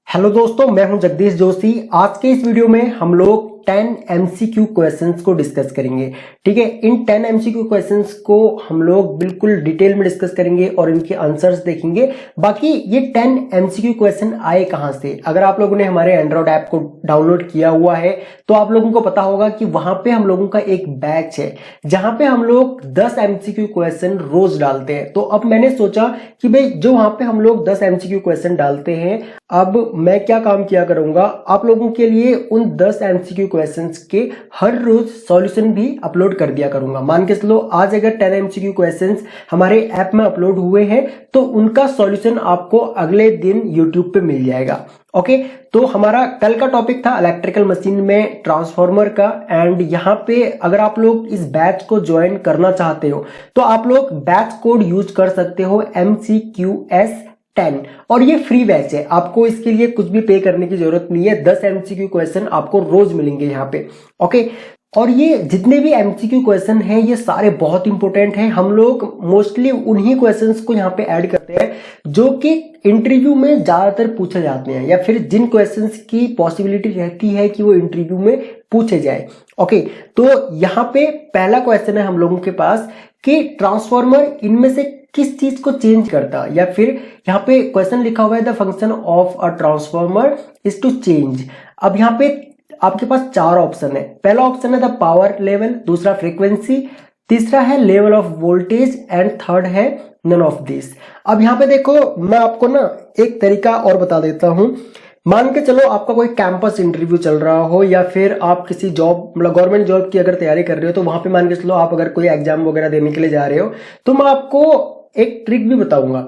Hello दोस्तों, मैं हूं जगदीश जोशी। आज के इस वीडियो में हम लोग 10 MCQ क्वेश्चंस को डिस्कस करेंगे। ठीक है, इन 10 MCQ क्वेश्चंस को हम लोग बिल्कुल डिटेल में डिस्कस करेंगे और इनके आंसर्स देखेंगे। बाकी ये 10 MCQ क्वेश्चन आए कहां से? अगर आप लोगों ने हमारे एंड्रॉइड ऐप को डाउनलोड किया हुआ है तो आप लोगों को पता होगा कि वहां पे हम लोगों का एक बैच है जहां पे हम लोग 10 MCQ क्वेश्चन रोज डालते हैं। तो अब मैंने सोचा कि भाई जो वहां पे हम लोग 10 MCQ क्वेश्चन डालते हैं, अब मैं क्या काम किया करूंगा, आप लोगों के लिए उन 10 MCQ क्वेश्चंस के हर रोज सॉल्यूशन भी अपलोड कर दिया करूंगा। मान के चलो आज अगर 10 MCQ क्वेश्चंस हमारे ऐप में अपलोड हुए हैं तो उनका सॉल्यूशन आपको अगले दिन यूट्यूब पे मिल जाएगा। ओके, तो हमारा कल का टॉपिक था इलेक्ट्रिकल मशीन में ट्रांसफार्मर का। एंड यहाँ पे अगर आप लोग इस बैच को ज्वाइन करना चाहते हो तो आप लोग बैच कोड यूज कर सकते हो MCQS10 और ये फ्री बैच है। आपको इसके लिए कुछ भी पे करने की जरूरत नहीं है। 10 MCQ क्वेश्चन आपको रोज मिलेंगे यहाँ पे। ओके, और ये जितने भी MCQ क्वेश्चन हैं ये सारे बहुत इंपॉर्टेंट हैं। हम लोग मोस्टली उन्हीं क्वेश्चंस को यहाँ पे ऐड करते हैं जो कि इंटरव्यू में ज्यादातर पूछे जाते हैं या फिर जिन क्वेश्चंस की पॉसिबिलिटी रहती है कि वो इंटरव्यू में पूछे जाए। ओके, तो यहाँ पे पहला क्वेश्चन है हम लोगों के पास कि ट्रांसफार्मर इनमें से किस चीज को चेंज करता, या फिर यहाँ पे क्वेश्चन लिखा हुआ है the function of a transformer is to change. अब यहाँ पे आपके पास चार ऑप्शन है। पहला ऑप्शन है द पावर लेवल, दूसरा फ्रीक्वेंसी, तीसरा है level of voltage and third है नन ऑफ दिस। अब यहाँ पे देखो, मैं आपको ना एक तरीका और बता देता हूं। मान के चलो आपका कोई कैंपस इंटरव्यू चल रहा हो या फिर आप किसी जॉब मतलब गवर्नमेंट जॉब की अगर तैयारी कर रहे हो, तो वहां पे मान के चलो आप अगर कोई एग्जाम वगैरह देने के लिए जा रहे हो तो मैं आपको एक ट्रिक भी बताऊंगा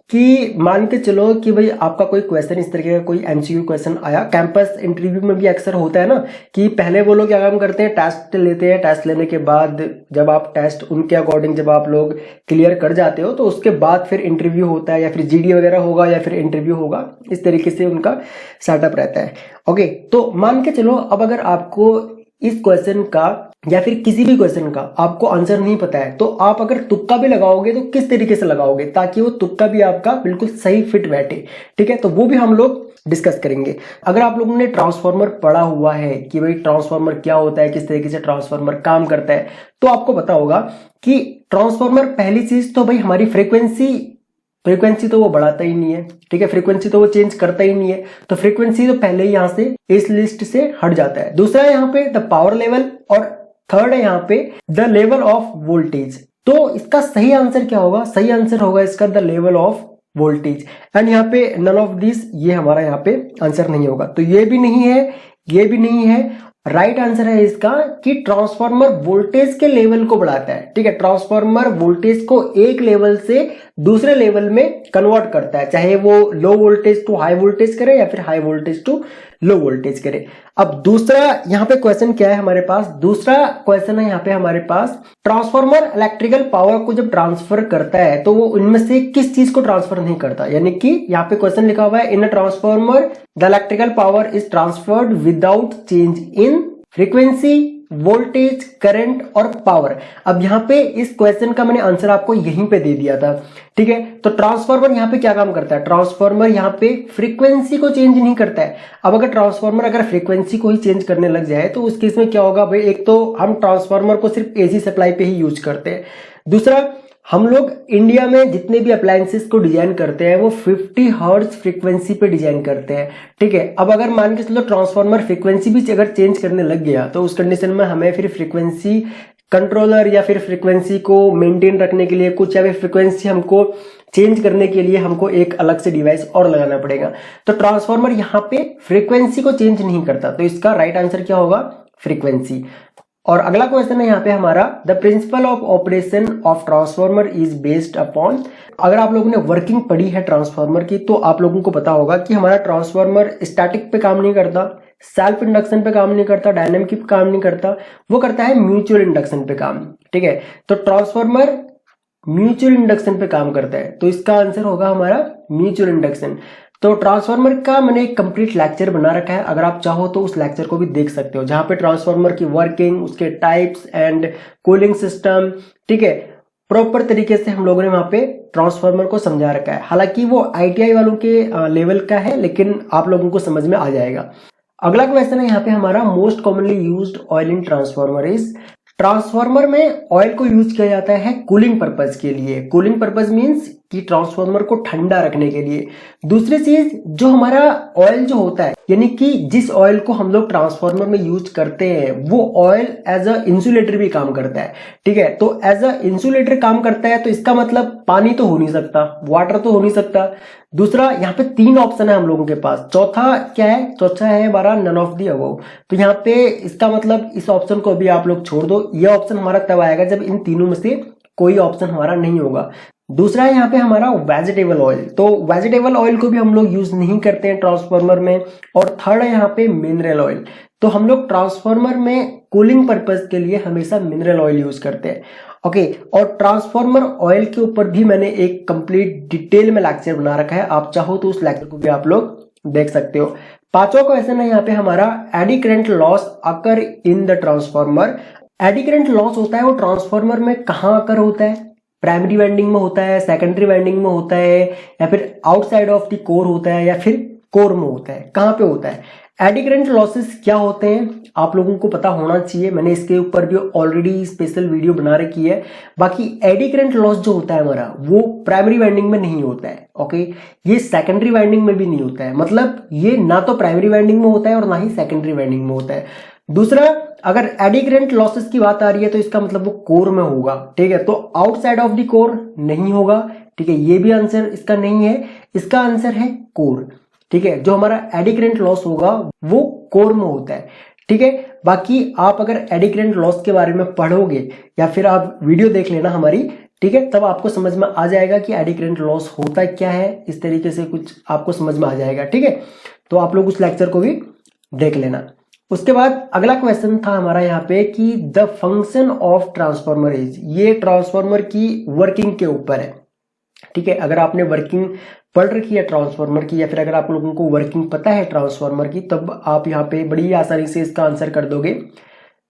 कि मान के चलो कि भाई आपका कोई क्वेश्चन इस तरीके का कोई MCQ क्वेश्चन आया। कैंपस इंटरव्यू में भी अक्सर होता है ना कि पहले वो लोग क्या काम करते हैं, टेस्ट लेते हैं। टेस्ट लेने के बाद जब आप टेस्ट उनके अकॉर्डिंग जब आप लोग क्लियर कर जाते हो तो उसके बाद फिर इंटरव्यू होता है या फिर GD वगैरह होगा या फिर इंटरव्यू होगा। इस तरीके से उनका सेटअप रहता है। ओके, तो मान के चलो अब अगर आपको इस क्वेश्चन का या फिर किसी भी क्वेश्चन का आपको आंसर नहीं पता है तो आप अगर तुक्का भी लगाओगे तो किस तरीके से लगाओगे ताकि वो तुक्का भी आपका बिल्कुल सही फिट बैठे। ठीक है, तो वो भी हम लोग डिस्कस करेंगे। अगर आप लोगों ने ट्रांसफार्मर पढ़ा हुआ है कि भाई ट्रांसफार्मर क्या होता है, किस तरीके से ट्रांसफार्मर काम करता है, तो आपको पता होगा कि ट्रांसफार्मर पहली चीज तो भाई हमारी फ्रीक्वेंसी तो वो बढ़ाता ही नहीं है। ठीक है, फ्रीक्वेंसी तो वो चेंज करता ही नहीं है, तो फ्रीक्वेंसी तो पहले ही यहां से इस लिस्ट से हट जाता है। दूसरा है यहाँ पे द पावर लेवल और थर्ड है यहाँ पे द लेवल ऑफ वोल्टेज। तो इसका सही आंसर क्या होगा? सही आंसर होगा इसका the level of voltage. And यहाँ पे नन ऑफ दिस, ये हमारा यहाँ पे आंसर नहीं होगा। तो ये भी नहीं है, ये भी नहीं है। राइट आंसर है इसका कि ट्रांसफार्मर वोल्टेज के लेवल को बढ़ाता है। ठीक है, ट्रांसफार्मर वोल्टेज को एक लेवल से दूसरे लेवल में कन्वर्ट करता है, चाहे वो low voltage to high voltage करे या फिर high voltage to low voltage करे। अब दूसरा यहाँ पे क्वेश्चन क्या है हमारे पास? दूसरा क्वेश्चन है यहाँ पे हमारे पास ट्रांसफार्मर इलेक्ट्रिकल पावर को जब ट्रांसफर करता है तो वो इनमें से किस चीज को ट्रांसफर नहीं करता। यानी कि यहाँ पे क्वेश्चन लिखा हुआ है in a transformer the electrical power is transferred without change in frequency, voltage, current और पावर। अब यहाँ पे इस क्वेश्चन का मैंने आंसर आपको यहीं पे दे दिया था। ठीक है, तो ट्रांसफार्मर यहाँ पे क्या काम करता है? ट्रांसफार्मर यहाँ पे फ्रीक्वेंसी को चेंज नहीं करता है। अब अगर ट्रांसफार्मर अगर फ्रीक्वेंसी को ही चेंज करने लग जाए तो उस केस में क्या होगा भाई? एक तो हम ट्रांसफार्मर को सिर्फ AC सप्लाई पे ही यूज करते हैं। दूसरा, हम लोग इंडिया में जितने भी अप्लायंसेस को डिजाइन करते हैं वो 50 हर्ट्ज फ्रीक्वेंसी पे डिजाइन करते हैं। ठीक है, अब अगर मान के चलो ट्रांसफार्मर फ्रीक्वेंसी भी अगर चेंज करने लग गया तो उस कंडीशन में हमें फिर फ्रीक्वेंसी कंट्रोलर या फिर फ्रीक्वेंसी को मेंटेन रखने के लिए कुछ या फिर फ्रीक्वेंसी हमको चेंज करने के लिए हमको एक अलग से डिवाइस और लगाना पड़ेगा। तो ट्रांसफार्मर यहाँ पे फ्रीक्वेंसी को चेंज नहीं करता, तो इसका राइट आंसर क्या होगा? फ्रीक्वेंसी। और अगला क्वेश्चन है यहाँ पे हमारा the principle of operation of transformer is based upon. अगर आप लोगों ने वर्किंग पढ़ी है ट्रांसफार्मर की तो आप लोगों को पता होगा कि हमारा ट्रांसफार्मर स्टैटिक पे काम नहीं करता, सेल्फ इंडक्शन पे काम नहीं करता, डायनेमिक पे काम नहीं करता, वो करता है म्यूचुअल इंडक्शन पे काम। ठीक है, तो ट्रांसफार्मर म्यूचुअल इंडक्शन पे काम करता है, तो इसका आंसर होगा हमारा म्यूचुअल इंडक्शन। तो ट्रांसफार्मर का मैंने एक कंप्लीट लेक्चर बना रखा है, अगर आप चाहो तो उस लेक्चर को भी देख सकते हो, जहां पे ट्रांसफार्मर की वर्किंग, उसके टाइप्स एंड कूलिंग सिस्टम, ठीक है, प्रॉपर तरीके से हम लोगों ने वहां पे ट्रांसफार्मर को समझा रखा है। हालांकि वो ITI वालों के लेवल का है, लेकिन आप लोगों को समझ में आ जाएगा। अगला क्वेश्चन है यहाँ पे हमारा, most commonly used oil in transformer is. Transformer में ऑयल को यूज किया जाता है कूलिंग पर्पज के लिए। कूलिंग पर्पज मींस कि ट्रांसफार्मर को ठंडा रखने के लिए। दूसरी चीज, जो हमारा ऑयल जो होता है, यानी कि जिस ऑयल को हम लोग ट्रांसफार्मर में यूज करते हैं, वो ऑयल एज अ इंसुलेटर भी काम करता है। ठीक है, तो एज अ इंसुलेटर काम करता है, तो इसका मतलब पानी तो हो नहीं सकता, वाटर तो हो नहीं सकता। दूसरा, यहाँ पे 3 ऑप्शन है हम लोगों के पास। चौथा क्या है? चौथा है हमारा नन ऑफ दी अबव। तो यहाँ पे इसका मतलब इस ऑप्शन को भी आप लोग छोड़ दो। यह ऑप्शन हमारा तब आएगा जब इन तीनों में से कोई ऑप्शन हमारा नहीं होगा। दूसरा है यहाँ पे हमारा वेजिटेबल ऑयल। तो वेजिटेबल ऑयल को भी हम लोग यूज नहीं करते हैं ट्रांसफार्मर में। और थर्ड है यहाँ पे मिनरल ऑयल। तो हम लोग ट्रांसफार्मर में कूलिंग पर्पज के लिए हमेशा मिनरल ऑयल यूज करते हैं। ओके, और ट्रांसफार्मर ऑयल के ऊपर भी मैंने एक कंप्लीट डिटेल में लेक्चर बना रखा है, आप चाहो तो उस लेक्चर को भी आप लोग देख सकते हो। पांचवा क्वेश्चन है यहाँ पे हमारा, eddy current loss occur in the transformer. Eddy current loss होता है वो ट्रांसफार्मर में कहाँ अकर होता है? प्राइमरी वाइंडिंग में होता है, सेकेंडरी वाइंडिंग में होता है, या फिर आउटसाइड ऑफ द कोर होता है, या फिर कोर में होता है? कहाँ पे होता है? एडी करंट लॉसेस क्या होते हैं आप लोगों को पता होना चाहिए। मैंने इसके ऊपर भी ऑलरेडी स्पेशल वीडियो बना रखी है। बाकी एडी करंट लॉस जो होता है हमारा, वो प्राइमरी वाइंडिंग में नहीं होता है। ओके, ये सेकेंडरी वाइंडिंग में भी नहीं होता है। मतलब ये ना तो प्राइमरी वाइंडिंग में होता है और ना ही सेकेंडरी वाइंडिंग में होता है। दूसरा, अगर एडी करंट लॉसेस की बात आ रही है तो इसका मतलब वो कोर में होगा। ठीक है, तो आउटसाइड ऑफ द कोर नहीं होगा। ठीक है, ये भी आंसर इसका नहीं है। इसका आंसर है कोर। ठीक है, जो हमारा एडी करंट लॉस होगा वो कोर में होता है। ठीक है, बाकी आप अगर एडी करंट लॉस के बारे में पढ़ोगे या फिर आप वीडियो देख लेना हमारी, ठीक है, तब आपको समझ में आ जाएगा कि एडी करंट लॉस होता क्या है। इस तरीके से कुछ आपको समझ में आ जाएगा। ठीक है, तो आप लोग उस लेक्चर को भी देख लेना। उसके बाद अगला क्वेश्चन था हमारा यहाँ पे कि the function of transformer is. ये ट्रांसफार्मर की वर्किंग के ऊपर है। ठीक है, अगर आपने वर्किंग पढ़ रखी है ट्रांसफार्मर की, या फिर अगर आप लोगों को वर्किंग पता है ट्रांसफार्मर की, तब आप यहाँ पे बड़ी आसानी से इसका आंसर कर दोगे।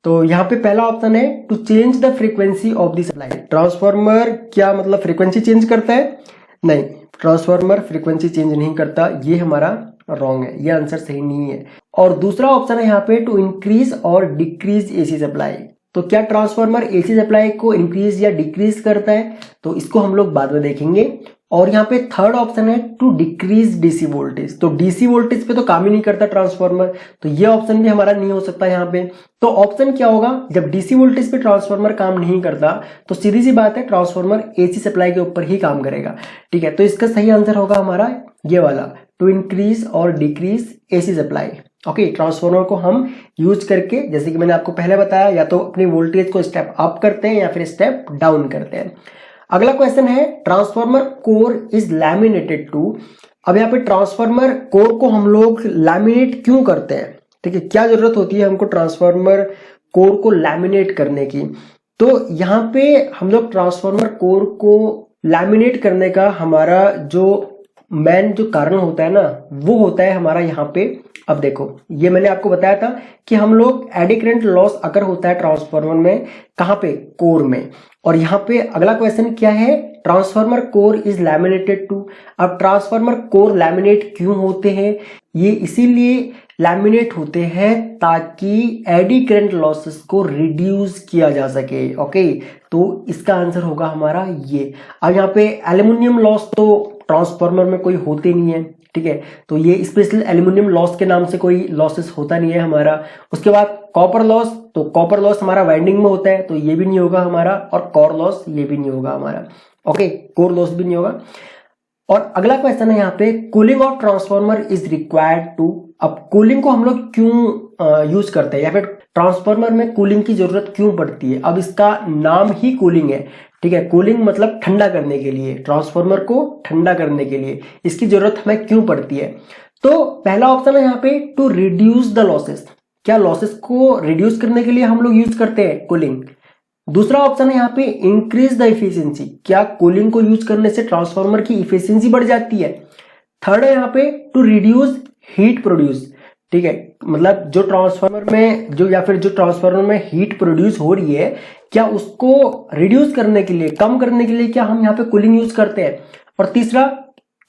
तो यहाँ पे पहला ऑप्शन है to change the frequency of the supply. Transformer क्या मतलब फ्रीक्वेंसी चेंज करता है? नहीं, ट्रांसफार्मर फ्रीक्वेंसी चेंज नहीं करता। ये हमारा रॉन्ग है, ये आंसर सही नहीं है। और दूसरा ऑप्शन है यहाँ पे टू इंक्रीज और डिक्रीज एसी सप्लाई। तो क्या ट्रांसफार्मर एसी सप्लाई को इंक्रीज या डिक्रीज करता है? तो इसको हम लोग बाद में देखेंगे। और यहाँ पे थर्ड ऑप्शन है टू डिक्रीज डीसी वोल्टेज। तो डीसी वोल्टेज पे तो काम ही नहीं करता ट्रांसफार्मर, तो ये ऑप्शन भी हमारा नहीं हो सकता यहाँ पे। तो ऑप्शन क्या होगा? जब डीसी वोल्टेज पे ट्रांसफार्मर काम नहीं करता तो सीधी सी बात है ट्रांसफार्मर एसी सप्लाई के ऊपर ही काम करेगा। ठीक है, तो इसका सही आंसर होगा हमारा ये वाला, टू इंक्रीज और decrease AC supply. Okay, transformer को हम यूज करके, जैसे कि मैंने आपको पहले बताया, या तो अपनी वोल्टेज को स्टेप अप करते हैं या फिर स्टेप डाउन करते हैं। अगला क्वेश्चन है, transformer core is laminated to. अब यहाँ पे ट्रांसफार्मर कोर को हम लोग लैमिनेट क्यों करते हैं? ठीक है, क्या जरूरत होती है हमको ट्रांसफार्मर कोर को लैमिनेट करने की? तो यहाँ पे हम लोग ट्रांसफार्मर कोर को लैमिनेट करने का हमारा जो मेन जो कारण होता है ना, वो होता है हमारा यहाँ पे। अब देखो, ये मैंने आपको बताया था कि हम लोग एडी करंट लॉस अगर होता है ट्रांसफार्मर में, कहाँ पे? कोर में। और यहाँ पे अगला क्वेश्चन क्या है? Transformer core is laminated to. अब ट्रांसफार्मर कोर लैमिनेट क्यों होते हैं? ये इसीलिए लैमिनेट होते हैं ताकि एडी करंट लॉसेस को रिड्यूस किया जा सके। ओके, तो इसका आंसर होगा हमारा ये। अब यहाँ पे एल्यूमिनियम लॉस तो ट्रांसफार्मर में कोई होते नहीं है। ठीक है, तो ये स्पेशल एल्यूमिनियम लॉस के नाम से कोई लॉसेस होता नहीं है हमारा। उसके बाद कॉपर लॉस, तो कॉपर लॉस हमारा वाइंडिंग में होता है, तो ये भी नहीं होगा हमारा। और कोर लॉस ये भी नहीं होगा हमारा। ओके, कोर लॉस भी नहीं होगा। और अगला क्वेश्चन है यहाँ पे, cooling of transformer is required to. अब कूलिंग को हम लोग क्यों यूज करते हैं, या फिर ट्रांसफार्मर में कूलिंग की जरूरत क्यों पड़ती है? अब इसका नाम ही कूलिंग है। ठीक है, कूलिंग मतलब ठंडा करने के लिए, ट्रांसफार्मर को ठंडा करने के लिए इसकी जरूरत हमें क्यों पड़ती है? तो पहला ऑप्शन है यहाँ पे टू रिड्यूस द लॉसेस। क्या लॉसेस को रिड्यूस करने के लिए हम लोग यूज करते हैं कूलिंग? दूसरा ऑप्शन है यहाँ पे इंक्रीज द इफिशियंसी। क्या कूलिंग को यूज करने से ट्रांसफार्मर की इफिशियंसी बढ़ जाती है? थर्ड है यहाँ पे टू रिड्यूस हीट प्रोड्यूस। ठीक है, मतलब जो ट्रांसफार्मर में जो या फिर जो ट्रांसफार्मर में हीट प्रोड्यूस हो रही है, क्या उसको रिड्यूस करने के लिए, कम करने के लिए क्या हम यहाँ पे कूलिंग यूज करते हैं। और तीसरा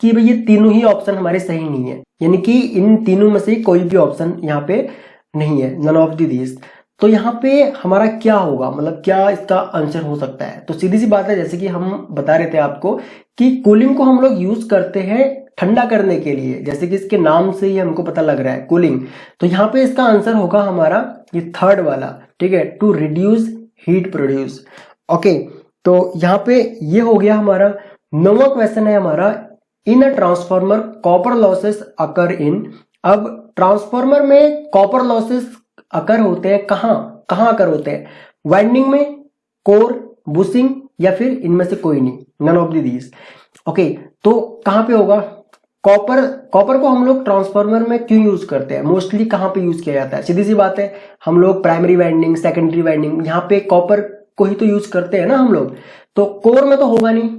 कि भाई ये तीनों ही ऑप्शन हमारे सही नहीं है, यानी कि इन तीनों में से कोई भी ऑप्शन यहाँ पे नहीं है, नन ऑफ दिस। तो यहाँ पे हमारा क्या होगा, मतलब क्या इसका आंसर हो सकता है। तो सीधी सी बात है, जैसे कि हम बता रहे थे आपको कि कूलिंग को हम लोग यूज करते हैं ठंडा करने के लिए, जैसे कि इसके नाम से ही हमको पता लग रहा है कूलिंग। तो यहाँ पे इसका आंसर होगा हमारा ये थर्ड वाला, ठीक है, to reduce heat produce. Okay, तो यहाँ पे ये हो गया हमारा। नौवां क्वेश्चन है हमारा, इन अ ट्रांसफार्मर कॉपर लॉसेस अकर इन। अब ट्रांसफार्मर में कॉपर लॉसेस अकर होते हैं कहाँ कहाँ अकर होते हैं, वाइंडिंग में, कोर, बुशिंग, या फिर इनमें से कोई नहीं, नन ऑफ दीज। ओके, तो कहाँ पे होगा कॉपर को हम लोग ट्रांसफार्मर में क्यों यूज करते हैं, मोस्टली कहाँ पे यूज किया जाता है। सीधी सी बात है, हम लोग प्राइमरी वाइंडिंग, सेकेंडरी वाइंडिंग, यहाँ पे कॉपर को ही तो यूज करते हैं ना हम लोग। तो कोर में तो होगा नहीं,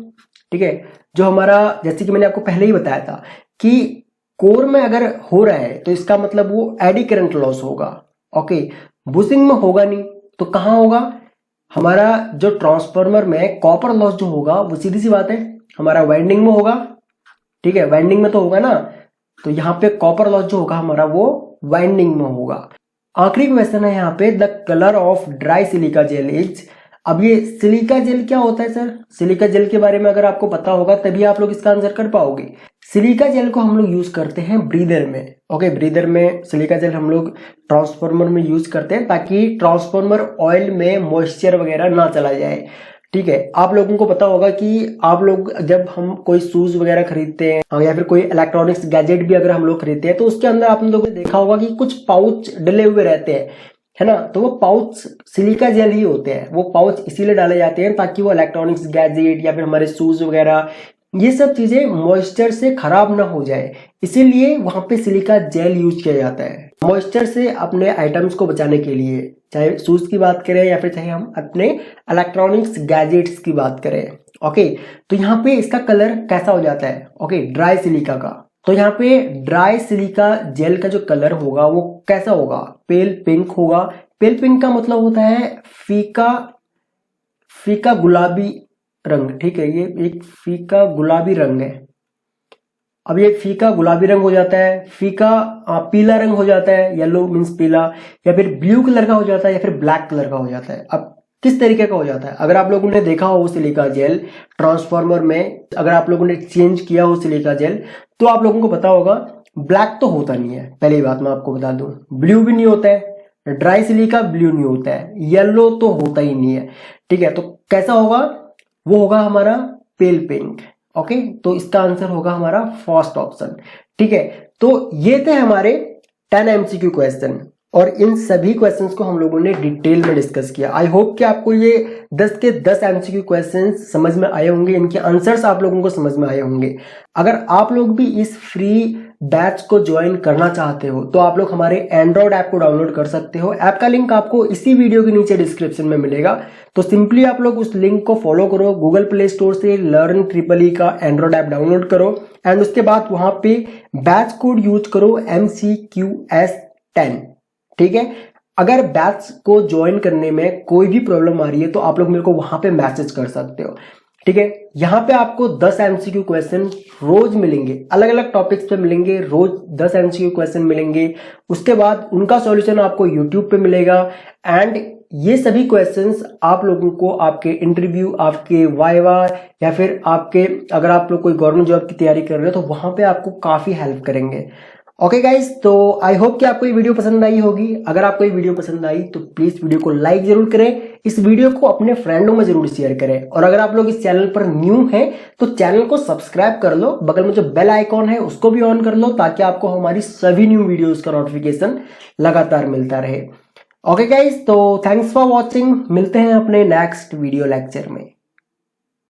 ठीक है, जो हमारा, जैसे कि मैंने आपको पहले ही बताया था कि कोर में अगर हो रहा है तो इसका मतलब वो एडी करंट लॉस होगा। ओके, बुशिंग में होगा नहीं, तो कहाँ होगा, हमारा जो ट्रांसफार्मर में कॉपर लॉस जो होगा वो सीधी सी बात है हमारा वाइंडिंग में होगा, ठीक है, वाइंडिंग में तो होगा ना। तो यहाँ पे कॉपर लॉस जो होगा हमारा वो वाइंडिंग में होगा। आखिरी क्वेश्चन है यहाँ पे, the colour of dry silica gel is. अब ये सिलिका जेल क्या होता है सर, सिलिका जेल के बारे में अगर आपको पता होगा तभी आप लोग इसका आंसर कर पाओगे। सिलिका जेल को हम लोग यूज करते हैं ब्रीदर में। ओके, ब्रीदर में सिलिका जेल हम लोग ट्रांसफार्मर में यूज करते हैं ताकि ट्रांसफार्मर ऑयल में मॉइस्चर वगैरह ना चला जाए, ठीक है। आप लोगों को पता होगा कि आप लोग जब हम कोई शूज वगैरह खरीदते हैं या फिर कोई इलेक्ट्रॉनिक्स गैजेट भी अगर हम लोग खरीदते हैं तो उसके अंदर आप लोगों ने देखा होगा कि कुछ पाउच डले हुए रहते हैं, है ना। तो वो पाउच सिलिका जेल ही होते हैं, वो पाउच इसीलिए डाले जाते हैं ताकि वो इलेक्ट्रॉनिक्स गैजेट या फिर हमारे शूज वगैरह ये सब चीजें मॉइस्चर से खराब ना हो जाए, इसीलिए वहां पे सिलिका जेल यूज किया जाता है मॉइस्चर से अपने आइटम्स को बचाने के लिए, चाहे शूज की बात करें या फिर चाहे हम अपने इलेक्ट्रॉनिक्स गैजेट्स की बात करें। ओके, तो यहाँ पे इसका कलर कैसा हो जाता है, ओके, ड्राई सिलिका का। तो यहाँ पे ड्राई सिलिका जेल का जो कलर होगा वो कैसा होगा, पेल पिंक होगा। पेल पिंक का मतलब होता है फीका फीका गुलाबी रंग, ठीक है, ये एक फीका गुलाबी रंग है। अब ये फीका गुलाबी रंग हो जाता है, फीका पीला रंग हो जाता है, येलो मीन्स पीला, या फिर ब्लू कलर का हो जाता है, या फिर ब्लैक कलर का हो जाता है। अब किस तरीके का हो जाता है, अगर आप लोगों ने देखा हो सिलिका जेल ट्रांसफार्मर में, अगर आप लोगों ने चेंज किया हो सिलिका जेल तो आप लोगों को पता होगा ब्लैक तो होता नहीं है, पहली बात मैं आपको बता दूं, ब्लू भी नहीं होता है, ड्राई सिलिका ब्लू नहीं होता है, येलो तो होता ही नहीं है, ठीक है। तो कैसा होगा, वो होगा हमारा पेल पिंक। ओके, तो इसका आंसर होगा हमारा फर्स्ट ऑप्शन, ठीक है। तो ये थे हमारे 10 एमसीक्यू क्वेश्चन और इन सभी क्वेश्चंस को हम लोगों ने डिटेल में डिस्कस किया। आई होप कि आपको ये 10 के 10 एमसीक्यू क्वेश्चंस समझ में आए होंगे, इनके आंसर्स आप लोगों को समझ में आए होंगे। अगर आप लोग भी इस फ्री बैच को ज्वाइन करना चाहते हो तो आप लोग हमारे एंड्रॉइड ऐप को डाउनलोड कर सकते हो। ऐप का लिंक आपको इसी वीडियो के नीचे डिस्क्रिप्शन में मिलेगा, तो सिंपली आप लोग उस लिंक को फॉलो करो, गूगल प्ले स्टोर से लर्न ट्रिपल का एंड्रॉइड ऐप डाउनलोड करो एंड उसके बाद वहां पे बैच कोड यूज करो MCQS10, ठीक है। अगर बैच को ज्वाइन करने में कोई भी प्रॉब्लम आ रही है तो आप लोग मेरे को वहां पे मैसेज कर सकते हो, ठीक है। यहाँ पे आपको 10 एमसीक्यू क्वेश्चन रोज मिलेंगे, अलग अलग टॉपिक्स पे मिलेंगे, रोज 10 एमसीक्यू क्वेश्चन मिलेंगे। उसके बाद उनका सॉल्यूशन आपको यूट्यूब पे मिलेगा एंड ये सभी क्वेश्चंस आप लोगों को आपके इंटरव्यू, आपके वाइवा या फिर आपके, अगर आप लोग कोई गवर्नमेंट जॉब की तैयारी कर रहे हो तो वहां पे आपको काफी हेल्प करेंगे। ओके गाइज, तो आई होप कि आपको ये वीडियो पसंद आई होगी। अगर आपको ये वीडियो पसंद आई तो प्लीज वीडियो को लाइक जरूर करें, इस वीडियो को अपने फ्रेंडों में जरूर शेयर करें और अगर आप लोग इस चैनल पर न्यू हैं तो चैनल को सब्सक्राइब कर लो, बगल में जो बेल आइकॉन है उसको भी ऑन कर लो ताकि आपको हमारी सभी न्यू वीडियोस का नोटिफिकेशन लगातार मिलता रहे। ओके गाइज, तो थैंक्स फॉर वॉचिंग, मिलते हैं अपने नेक्स्ट वीडियो लेक्चर में।